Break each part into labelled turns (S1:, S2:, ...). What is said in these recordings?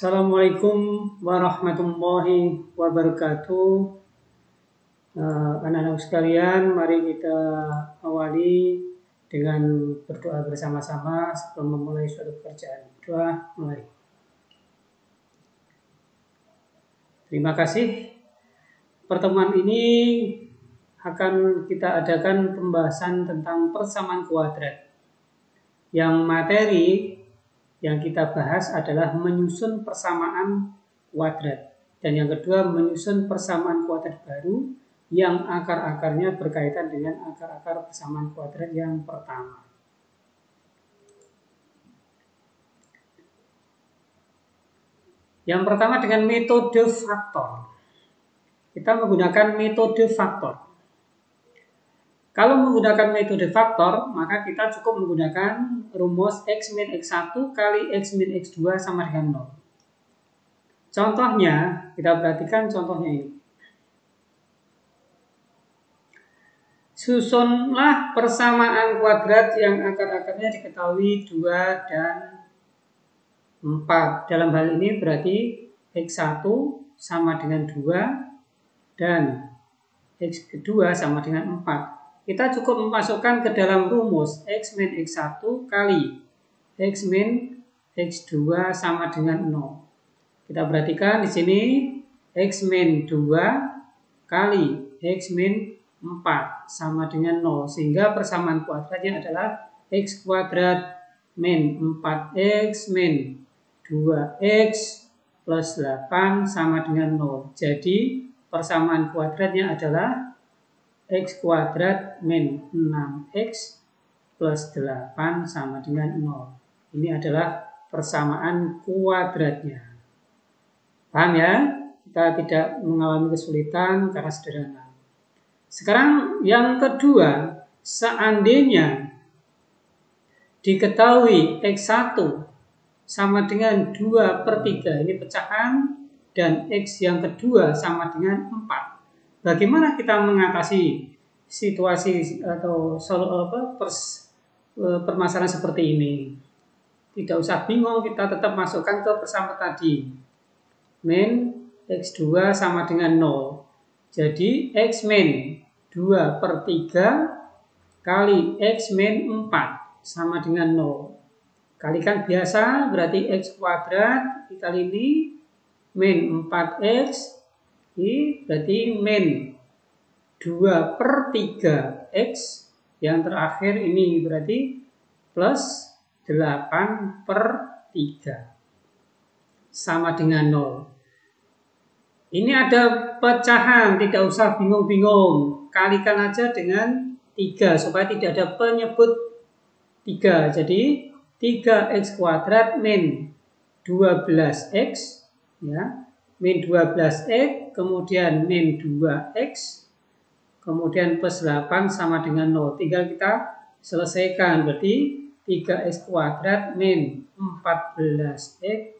S1: Assalamualaikum warahmatullahi wabarakatuh. Anak-anak sekalian, mari kita awali dengan berdoa bersama-sama sebelum memulai suatu pekerjaan. Doa mulai. Terima kasih. Pertemuan ini akan kita adakan pembahasan tentang persamaan kuadrat. Yang materi yang kita bahas adalah menyusun persamaan kuadrat. Dan yang kedua, menyusun persamaan kuadrat baru yang akar-akarnya berkaitan dengan akar-akar persamaan kuadrat yang pertama. Yang pertama dengan metode faktor. Kita menggunakan metode faktor. Kalau menggunakan metode faktor, maka kita cukup menggunakan rumus X min X1 kali X min X2 sama dengan 0. Contohnya, kita perhatikan contohnya ini. Susunlah persamaan kuadrat yang akar-akarnya diketahui 2 dan 4. Dalam hal ini berarti X1 sama dengan 2 dan X2 sama dengan 4. Kita cukup memasukkan ke dalam rumus X min X1 kali X min X2 sama dengan 0. Kita perhatikan di sini X min 2 kali X min 4 sama dengan 0. Sehingga persamaan kuadratnya adalah X kuadrat min 4X min 2X plus 8 sama dengan 0. Jadi persamaan kuadratnya adalah X kuadrat min 6X plus 8 sama dengan 0. Ini adalah persamaan kuadratnya. Paham ya? Kita tidak mengalami kesulitan karena sederhana. Sekarang yang kedua, seandainya diketahui X1 sama dengan 2/3, ini pecahan, dan X yang kedua sama dengan 4. Bagaimana kita mengatasi situasi atau permasalahan seperti ini? Tidak usah bingung, kita tetap masukkan ke persamaan tadi. Min X2 sama dengan 0. Jadi X min 2/3 kali X min 4 sama dengan 0. Kalikan biasa berarti X kuadrat dikali ini min 4X. Berarti min 2/3X, yang terakhir ini berarti plus 8/3 sama dengan 0. Ini ada pecahan, tidak usah bingung-bingung, kalikan aja dengan 3 supaya tidak ada penyebut 3. Jadi 3X kuadrat min 12X, ya, min 12X, kemudian min 2X, kemudian plus 8 sama dengan 0. Tinggal kita selesaikan. Berarti 3X kuadrat min 14X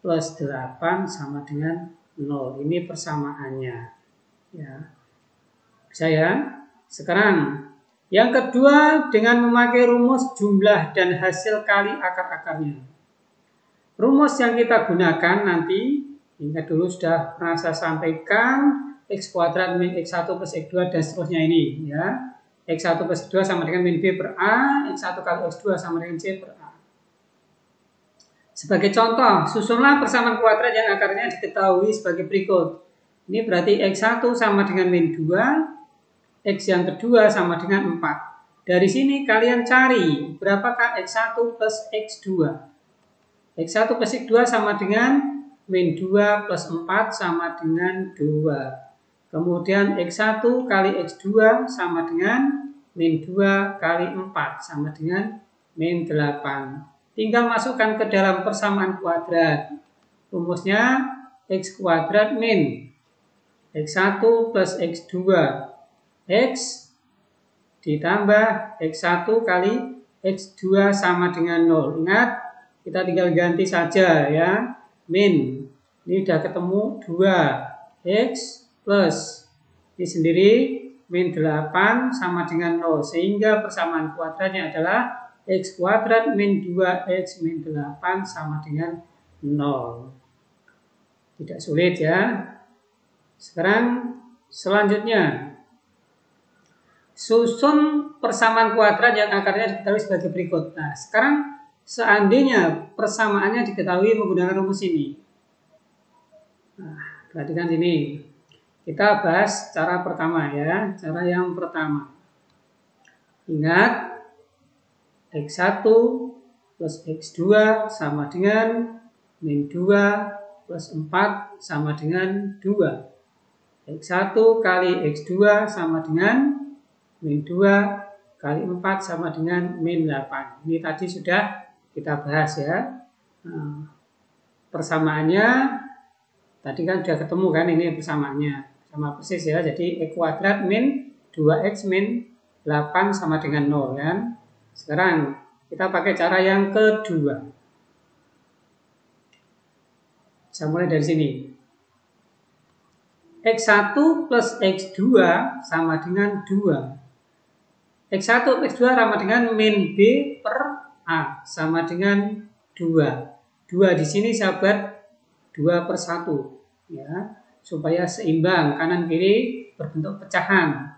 S1: plus 8 sama dengan 0. Ini persamaannya. Ya. Sekarang yang kedua dengan memakai rumus jumlah dan hasil kali akar-akarnya. Rumus yang kita gunakan nanti, ingat dulu sudah pernah saya sampaikan, X kuadrat min X1 plus X2 dan seterusnya ini, ya. X1 plus X2 sama dengan min B per A, X1 kali X2 sama dengan C per A. Sebagai contoh, susunlah persamaan kuadrat yang akarnya diketahui sebagai berikut. Ini berarti X1 sama dengan min 2, X yang kedua sama dengan 4. Dari sini kalian cari berapakah X1 plus X2. X1 plus X2 sama dengan min 2 plus 4 sama dengan 2. Kemudian X1 kali X2 sama dengan min 2 kali 4 sama dengan min 8. Tinggal masukkan ke dalam persamaan kuadrat. Rumusnya X kuadrat min X1 plus X2 X ditambah X1 kali X2 sama dengan 0. Ingat, kita tinggal ganti saja ya. Min, ini sudah ketemu 2X plus ini sendiri min 8 sama dengan 0. Sehingga persamaan kuadratnya adalah X kuadrat min 2X min 8 sama dengan 0. Tidak sulit ya. Sekarang selanjutnya, susun persamaan kuadrat yang akarnya diketahui sebagai berikut. Nah, sekarang seandainya persamaannya diketahui menggunakan rumus ini. Nah, perhatikan sini. Kita bahas cara pertama ya. Cara yang pertama. Ingat, X1 plus X2 sama dengan min 2 plus 4 sama dengan 2. X1 kali X2 sama dengan min 2 kali 4 sama dengan min 8. Ini tadi sudah kita bahas ya. Nah, persamaannya tadi kan sudah ketemu kan, ini persamaannya. Sama persis ya, jadi X kuadrat min 2X min 8 sama dengan 0 kan. Sekarang kita pakai cara yang kedua. Saya mulai dari sini. X1 plus X2 sama dengan 2. X1 plus X2 sama dengan min B per A sama dengan 2. 2 di sini sahabat 2 per 1 ya, supaya seimbang kanan kiri berbentuk pecahan.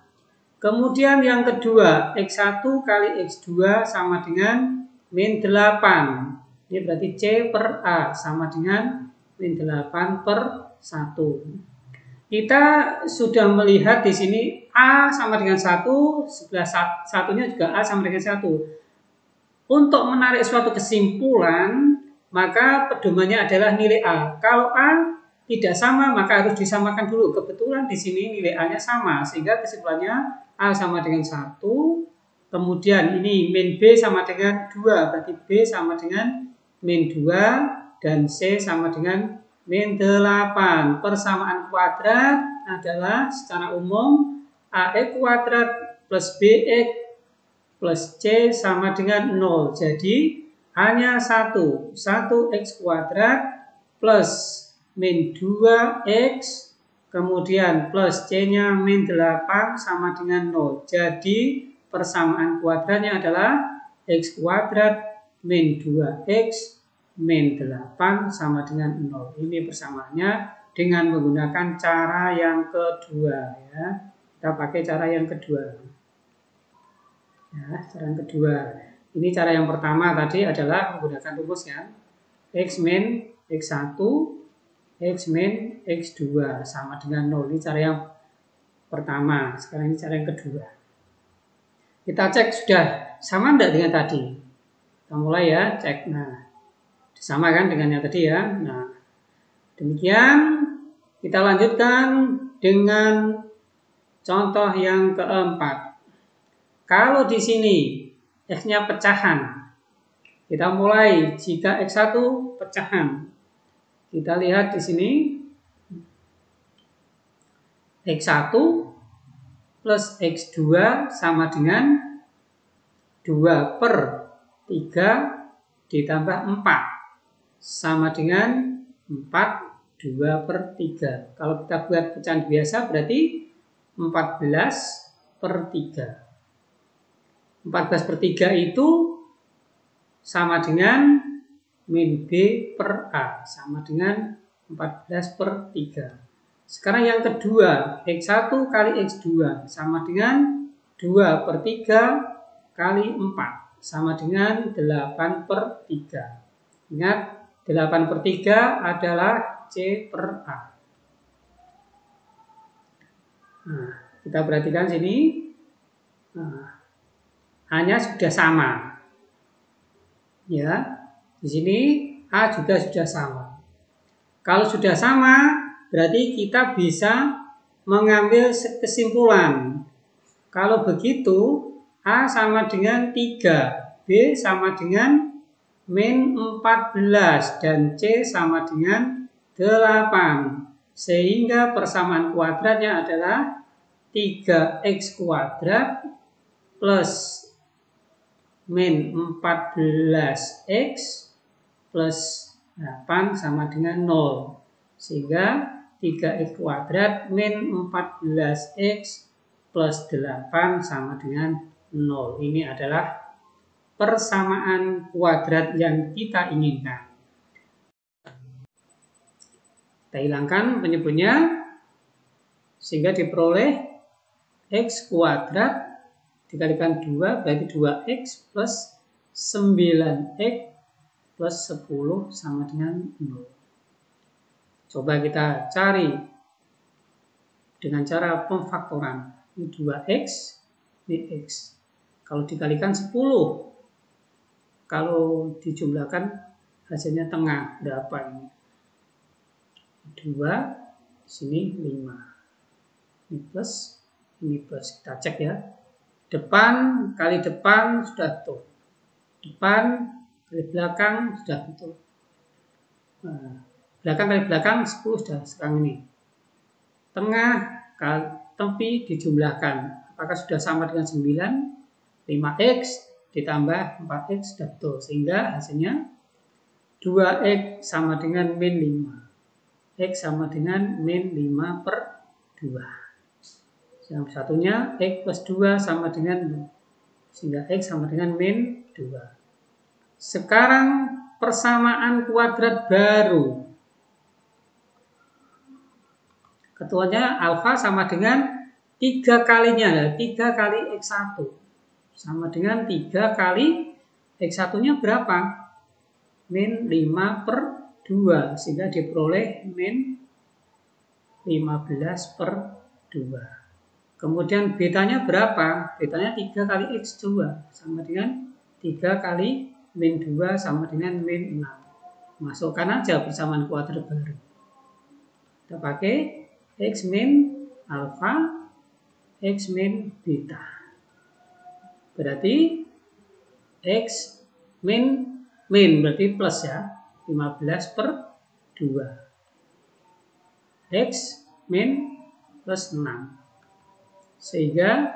S1: Kemudian yang kedua, X1 kali X2 sama dengan min 8. Ini berarti C per A sama dengan min 8 per 1. Kita sudah melihat di sini A sama dengan 1, sebelah satunya juga A sama dengan 1. Untuk menarik suatu kesimpulan, maka pedomannya adalah nilai A. Kalau A tidak sama, maka harus disamakan dulu. Kebetulan di sini nilai A-nya sama, sehingga kesimpulannya A sama dengan 1. Kemudian ini min B sama dengan 2, berarti B sama dengan min 2 dan C sama dengan min 8. Persamaan kuadrat adalah secara umum AX kuadrat plus BX plus C sama dengan 0. Jadi hanya 1X kuadrat plus min 2X kemudian plus C-nya min 8 sama dengan 0. Jadi persamaan kuadratnya adalah X kuadrat min 2X min 8 sama dengan 0. Ini persamaannya dengan menggunakan cara yang kedua ya. Kita pakai cara yang kedua. Ya, cara yang kedua. Ini cara yang pertama tadi adalah menggunakan rumus ya. X min X1 X min X2 sama dengan 0. Ini cara yang pertama. Sekarang ini cara yang kedua. Kita cek sudah sama enggak dengan tadi. Kita mulai ya, cek. Nah, sama kan dengan yang tadi ya. Nah, demikian kita lanjutkan dengan contoh yang keempat. Kalau di sini X-nya pecahan, kita mulai jika X1 pecahan. Kita lihat di sini X1 plus X2 sama dengan 2 per 3 ditambah 4 sama dengan 4 2 per 3. Kalau kita buat pecahan biasa berarti 14 per 3. 14 per 3 itu sama dengan min B per A sama dengan 14 per 3. Sekarang yang kedua, X1 kali X2 sama dengan 2 per 3 kali 4 sama dengan 8 per 3. Ingat, 8 per 3 adalah C per A. Nah, kita perhatikan sini. Nah, A-nya sudah sama. Ya, di sini A juga sudah sama. Kalau sudah sama, berarti kita bisa mengambil kesimpulan. Kalau begitu, A sama dengan 3, B sama dengan min 14, dan C sama dengan 8. Sehingga persamaan kuadratnya adalah 3X kuadrat plus min 14X plus 8 sama dengan 0. Sehingga 3X kuadrat min 14X plus 8 sama dengan 0. Ini adalah persamaan kuadrat yang kita inginkan. Kita Kita hilangkan penyebutnya sehingga diperoleh X kuadrat dikalikan 2 berarti 2X plus 9X plus 10 sama dengan 0. Coba kita cari dengan cara pemfaktoran. Ini 2X, ini X. Kalau dikalikan 10, kalau dijumlahkan hasilnya tengah berapa ini? 2, sini 5. Ini plus, ini plus. Kita cek ya. Depan kali depan sudah tuh. Depan kali belakang sudah betul. Belakang kali belakang 10 sudah sekarang ini. Tengah kali tepi dijumlahkan. Apakah sudah sama dengan 9? 5x ditambah 4x sudah betul. Sehingga hasilnya 2x sama dengan min 5. X sama dengan min 5 per 2. Yang satunya X plus 2 sama dengan 0. Sehingga X sama dengan min 2. Sekarang persamaan kuadrat baru. Ketuanya alfa sama dengan 3 kalinya. 3 kali X1. Sama dengan 3 kali X1-nya berapa? Min 5 per 2. Sehingga diperoleh min 15 per 2. Kemudian betanya berapa? Betanya 3 kali X2. Sama dengan 3 kali min 2 sama dengan min 6. Masukkan aja persamaan kuadrat baru. Kita pakai X min alfa, X min beta. Berarti X min berarti plus ya. 15 per 2. X min plus 6. Sehingga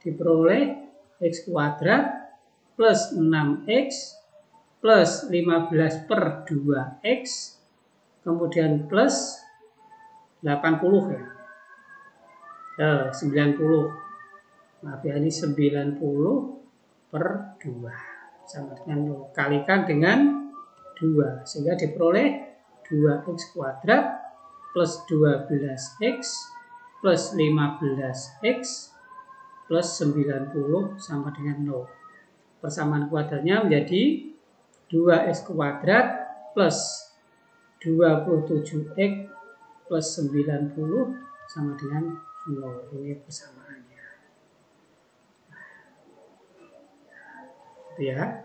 S1: diperoleh X kuadrat plus 6X plus 15 per 2X kemudian plus 80 ya. 90. Maaf ya, ini 90 per 2 sama dengan 0. Kalikan dengan 2 sehingga diperoleh 2x kuadrat plus 12x plus 15x plus 90 sama dengan 0. Persamaan kuadratnya menjadi 2x kuadrat plus 27x plus 90 sama dengan 0. Ini persamaannya. Itu ya.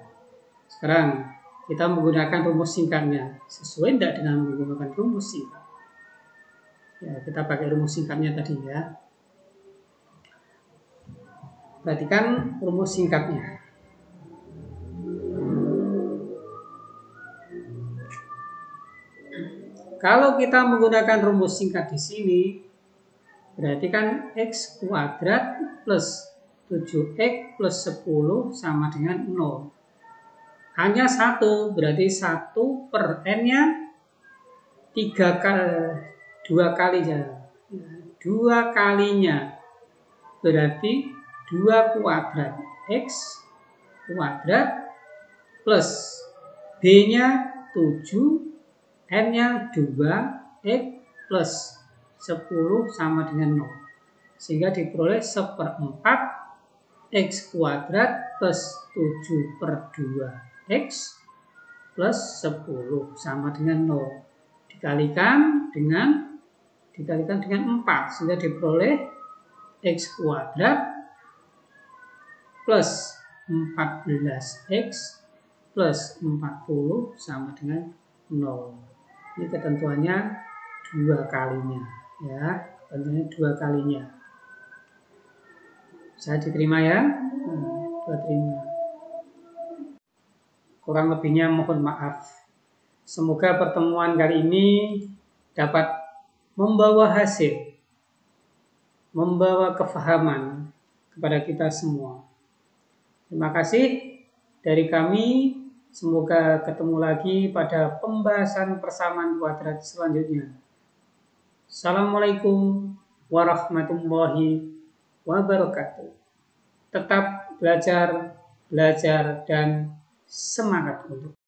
S1: Sekarang kita menggunakan rumus singkatnya. Sesuai tidak dengan menggunakan rumus singkat? Ya, kita pakai rumus singkatnya tadi ya. Perhatikan rumus singkatnya. Kalau kita menggunakan rumus singkat di sini, berarti kan x kuadrat plus 7x plus 10 sama dengan 0. Hanya 1, berarti 1 per n-nya 2 kali ya. 2 kalinya berarti 2 kuadrat x kuadrat plus b-nya 7, n-nya 2, x plus 10 sama dengan 0. Sehingga diperoleh 1/4 x kuadrat plus 7 per 2x plus 10 sama dengan 0. Dikalikan dengan 4 sehingga diperoleh x kuadrat plus 14x plus 40 sama dengan 0. Ini ketentuannya 2 kalinya ya, ketentuannya 2 kalinya. Saya diterima ya, terima. Kurang lebihnya mohon maaf. Semoga pertemuan kali ini dapat membawa hasil, membawa kefahaman kepada kita semua. Terima kasih dari kami. Semoga ketemu lagi pada pembahasan persamaan kuadrat selanjutnya. Assalamualaikum warahmatullahi wabarakatuh. Tetap belajar dan semangat untuk